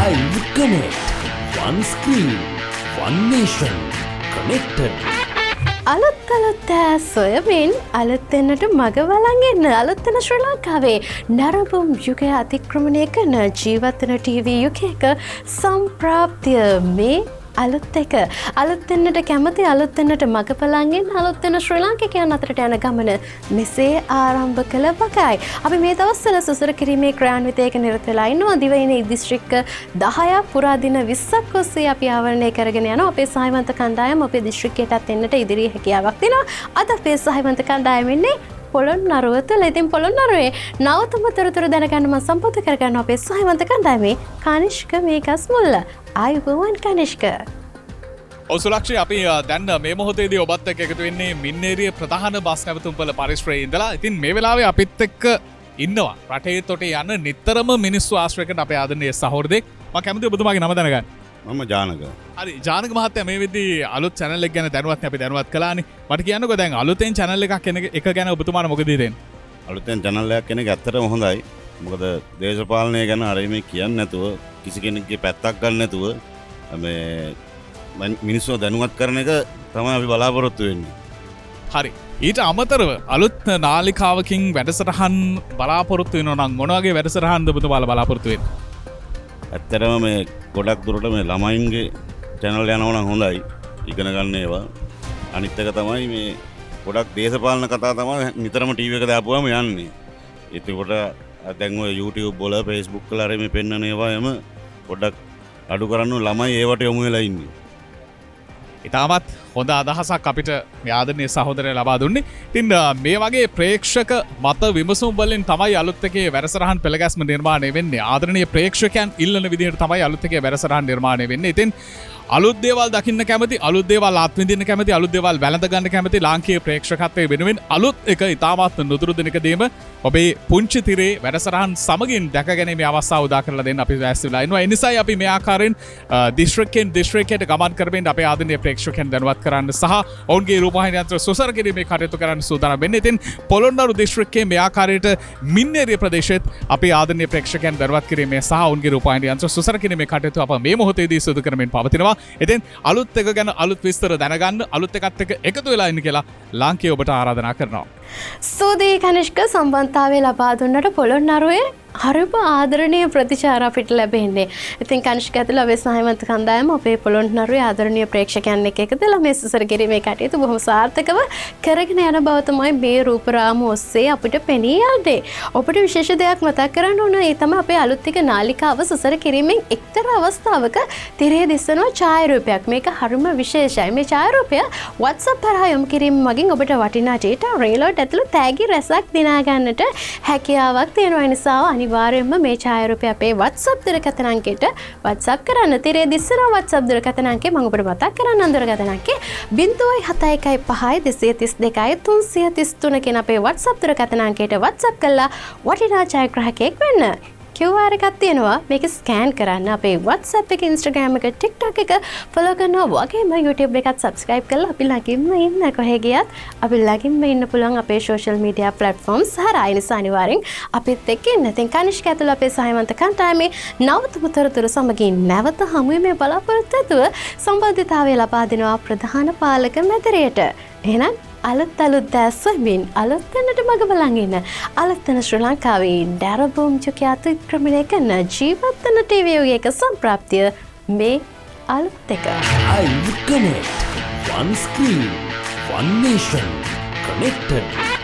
iConnect. One screen, one nation, connected. අලුත් සොයමින් අලුත් වෙන්නට මග බලන් ඉන්න අලුත් වෙන ශ්‍රී ලංකාවේ නරඹුම් යුගය අතික්‍රමණය කරන ජීවත් වෙන ටීවී යුගයක සම්ප්‍රාප්තිය මේ අලුත් එක අලුත් වෙන්නට කැමති අලුත් වෙන්නට මග බලන් ඉන්න අලුත් වෙන ශ්‍රී ලාංකිකයන් අතරට යන ගමන මෙසේ ආරම්භ කළ වගයි. අපි මේ දවස්වල සුසර කිරීමේ ක්‍රියාන්විතයක නිරත වෙලා ඉන්නවා. දිවයිනේ දිස්ත්‍රික්ක 10ක් පුරා දින 20ක් ඔස්සේ අපි ආවරණය කරගෙන යනවා. අපේ සහයවන්ත කණ්ඩායම අපේ දිස්ත්‍රික්කයටත් එන්නට ඉදිරි හැකියාවක් දෙනවා. අද අපේ සහයවන්ත කණ්ඩායම ඉන්නේ පොළොන්නරුව තුළ. ඉතින් පොළොන්නරුවේ නවතම තොරතුරු දැනගන්න මම සම්පූර්ණ කරගන්නවා අපේ සහයවන්ත කණ්ඩායමේ කනිෂ්ක මේකස් මුල්ල. ආයුබෝවන් කනිෂ්ක. ඔසුලක්ෂි අපි දැන් මේ මොහොතේදී ඔබත් එක්ක එකතු වෙන්නේ මින්නේරිය ප්‍රධාන බස් නැවතුම්පල පරිශ්‍රයේ ඉඳලා. ඉතින් මේ වෙලාවේ අපිත් එක්ක ඉන්නවා රටේ තොටේ යන නිතරම මිනිස්සු ආශ්‍රය කරන අපේ ආදරණීය සහෝදරයෙක්. මම කැමතියි ඔබතුමාගේ නම දැනගන්න. මම ජානක. හරි ජානක මහත්තයා මේ වෙද්දී අලුත් channel එක ගැන අපි දැනුවත් කළානේ. මට කියන්නකෝ දැන් අලුතෙන් channel එකක් එක ගැන ඔබතුමාට මොකද දෙන්නේ? අලුතෙන් channel එකක් කෙනෙක් ඇත්තටම හොඳයි. මොකද දේශපාලනය ගැන අර මේ කියන්නේ නැතුව කිසි කෙනෙක්ගේ පැත්තක් ගන්න නැතුව මේ මිනිස්සු දැනුවත් කරන එක තමයි අපි බලාපොරොත්තු වෙන්නේ. හරි. ඊට අමතරව අලුත් නාලිකාවකින් වැඩසටහන් බලාපොරොත්තු වෙනවා නම් මොන වගේ වැඩසටහන්ද ඔබතුමාලා බලාපොරොත්තු වෙන්නේ? ඇත්තටම මේ ගොඩක් දුරට මේ ළමයින්ගේ channel යනවා නම් හොඳයි. ඉගෙන ගන්න ඒවා. අනිත් එක තමයි මේ ගොඩක් දේශපාලන කතා තමයි නිතරම ටීවී එක දාපුවාම යන්නේ. ඒකකොට දැන් ඔය YouTube වල Facebook වල අර මේ පෙන්නන ඒවා එම ගොඩක් අඩු කරන්න ළමයි ඒවට යොමු වෙලා ඉන්නේ. ඉතාමත් හොඳ අදහසක් අපිට ආදරණීය සහෝදරය ලබා දුන්නේ. ඉතින් මේ වගේ ප්‍රේක්ෂක මත විමසුම් වලින් තමයි අලුත් එකේ වැඩසටහන් පෙළගැස්ම නිර්මාණය වෙන්නේ. ආදරණීය ප්‍රේක්ෂකයන් ඉල්ලන විදිහට තමයි අලුත් එකේ වැඩසටහන් නිර්මාණය වෙන්නේ. ඉතින් අලුත් දේවල් දකින්න කැමති, අලුත් දේවල් අත්විඳින්න කැමති, අලුත් දේවල් වැළඳ ගන්න කැමති ලාංකීය ප්‍රේක්ෂකත්වයේ වෙනුවෙන් අලුත් එක ඉතාමත් නුදුරු දිනකදීම ඔබේ පුංචි තිරේ වැඩසටහන් සමගින් දැක ගැනීමේ අවස්ථාව උදා කරලා දෙන්න අපි වැස්සෙලා ඉන්නවා. ඒ නිසායි අපි මේ ආකාරයෙන් දිස්ත්‍රික්කෙන් දිස්ත්‍රික්කයට ගමන් කරමින් අපේ ආදරණීය ප්‍රේක්ෂකයන් දැනුවත් කරන්න සහ ඔවුන්ගේ රූපවාහිනී යන්ත්‍ර සුසර කිරීමේ කටයුතු කරන්න සූදානම් වෙන්නේ. ඉතින් පොළොන්නරු දිස්ත්‍රික්කයේ මේ ආකාරයට මින්නේරිය ප්‍රදේශයේත් අපේ ආදරණීය ප්‍රේක්ෂකයන් දැනුවත් කිරීමේ සහ ඔවුන්ගේ රූපවාහිනී යන්ත්‍ර සුසර කිරීමේ කටයුතු අප මේ මොහොතේදී සිදු කරමින් පවතිනවා. ඉතින් අලුත් එක ගැන අලුත් විස්තර දැනගන්න අලුත් එකත් එක්ක එකතු වෙලා ඉන්න කියලා ලාංකීය ඔබට ආරාධනා කරනවා. සෝදී කනිෂ්ක සම්බන්ධතාවය ලබා දුන්නට පොළොන්නරුවේ හරිම ආදරණීය ප්‍රතිචාර අපිට ලැබෙන්නේ. ඉතින් කනිෂ්ක ඇතුළු අපේ සහයවන්ත කණ්ඩායම අපේ පොළොන්නරුවේ ආදරණීය ප්‍රේක්ෂකයන් එක්ක එකතුලා මේ සුසර කිරීමේ කටයුතු බොහොම සාර්ථකව කරගෙන යන බව තමයි මේ රූපරාම ඔස්සේ අපිට පෙනී යන්නේ. ඔබට විශේෂ දෙයක් මතක් කරන්න ඕන ඒ තමයි අපේ අලුත් එක නාලිකාව සුසර කිරීමෙන් එක්තරා අවස්ථාවක තිරේ දිස්සන ඡායාරූපයක්. මේක හරිම විශේෂයි. මේ ඡායාරූපය WhatsApp හරහා යොමු කිරීම මගින් ඔබට වටිනා data රේලෝඩ් ඇතුළු තෑගි රැසක් දිනා ගන්නට හැකියාවක් තියෙනවා. ඒ නිසා අනිවාර්යයෙන්ම මේ ඡායාරූපය අපේ WhatsApp දුරකථන අංකයට WhatsApp කරන්න. තිරේ දිස්සන WhatsApp දුරකථන අංකය මම ඔබට මතක් කරන්නම්. දුරකථන අංකය 0715333 කියන අපේ WhatsApp දුරකථන අංකයට WhatsApp කරලා වටිනා ඡායාග්‍රාහකයෙක් වෙන්න. QR එකක් තියෙනවා. මේක ස්කෑන් කරන්න අපේ WhatsApp එක, Instagram එක, TikTok එක ෆලෝ කරනවා. වගේම YouTube එකත් subscribe කරලා අපි ළඟින්ම ඉන්න. කොහෙ ගියත් අපි ළඟින්ම ඉන්න පුළුවන් අපේ social media platforms හරහා. ඒ නිසා අනිවාර්යෙන් අපිත් එක්ක ඉන්න. ඉතින් කනිෂ්ක ඇතුළු අපේ සහයවන්ත කණ්ඩායමේ නවතම තොරතුරු සමගින් නැවත හමු වීමේ බලාපොරොත්තු ඇතුව සම්බන්ධතාවය ලබා දෙනවා ප්‍රධාන පාලක මැදිරියට. එහෙනම් අලුත් දැස්වමින් අලුත් වෙනට මග බලන් ඉන්න අලුත් වෙන ශ්‍රී ලංකාවේ නරඹුම් යුගය අතික්‍රමණය කරන ජීවත් වෙන ටීවී යුගයක සම්ප්‍රාප්තිය මේ අලුත් එක. iConnect. One screen, one nation, connected.